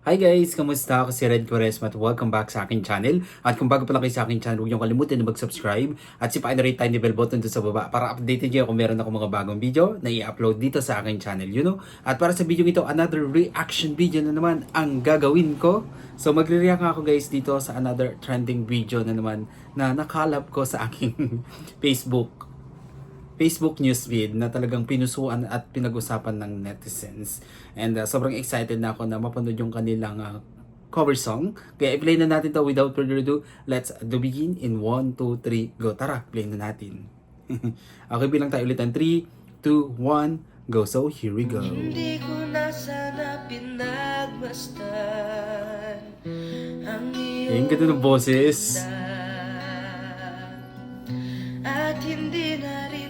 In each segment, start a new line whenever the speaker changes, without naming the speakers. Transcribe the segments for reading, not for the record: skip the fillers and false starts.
Hi guys! Kamusta? Ako si Red Quaresma at welcome back sa aking channel. At kung bago pa lang kayo sa aking channel, huwag niyong kalimutan na mag-subscribe at sipain na rin tiny bell button doon sa baba para updated kayo kung meron ako mga bagong video na i-upload dito sa aking channel, At para sa video ito, another reaction video na naman ang gagawin ko. So magre-react ako guys dito sa another trending video na naman na nakalap ko sa aking Facebook newsfeed na talagang pinusuan at pinag-usapan ng netizens. And sobrang excited na ako na mapanood yung kanilang cover song. Kaya i-play na natin to without further ado. Let's do begin in 1, 2, 3, go. Tara, play na natin. Okay, bilang tayo ulit ng 3, 2, 1, go. So, here we go.
Hindi ko na sana pinagmasdan ang iyong
Ayun, ganda ng boses.
at hindi na rin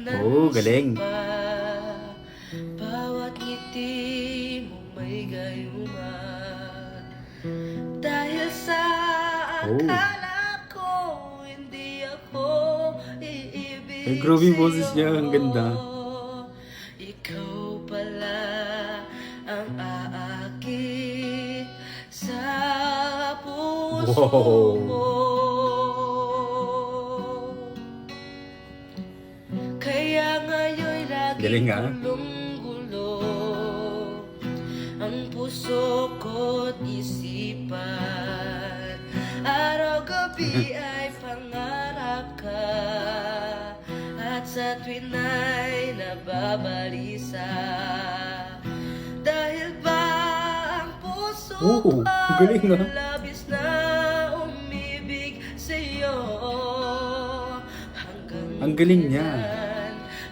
Oh, galing.
bawat ngiti mo may gayuma dahil sa akala ko hindi ako iibig
Ay, grabe yung boses niya, ang ganda.
Ikaw pala ang aakit sa puso ko. Kaya ngayon
Galing,
laging gulong-gulo ang puso ko't isipan. Araw-gabi ay pangarap ka at sa tuwin ay nababalisa. Dahil ba ang puso
Oh, galing,
ay labis na umibig sa'yo.
Ang galing niya.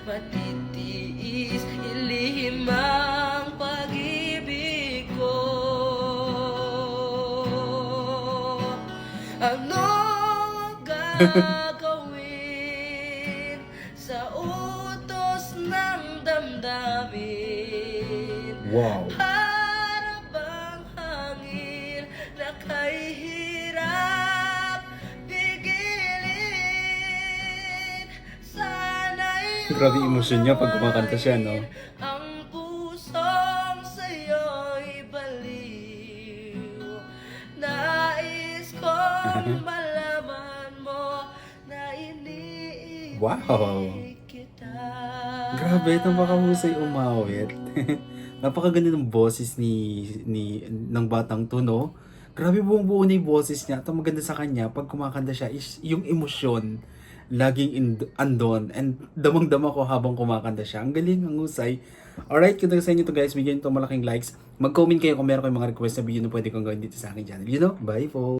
Matitiis, ilihim ang pag-ibig ko. Ano gagawin sa utos ng damdamin?
Wow.
Para bang hangin na kahirap pigilin? Sana'y
Grabe yung emosyon niya pag kumakanta siya, no?
ang pusong sa'yo'y baliw. Nais kong malaman mo na iniibig
Wow.
kita.
Grabe, itong makahusay umawit. Napakaganda ng boses ng batang to, no? Grabe, buong buo na yung boses niya. At ang maganda sa kanya, pag kumakanta siya, is yung emosyon laging andon. And damang-dama ko habang kumakanta siya. Ang galing, ang husay. Alright, kung sa inyo to guys, bigyan ito malaking likes. Mag-comment kayo kung meron kayong mga request na video na pwede kong gawin dito sa aking channel. Bye po!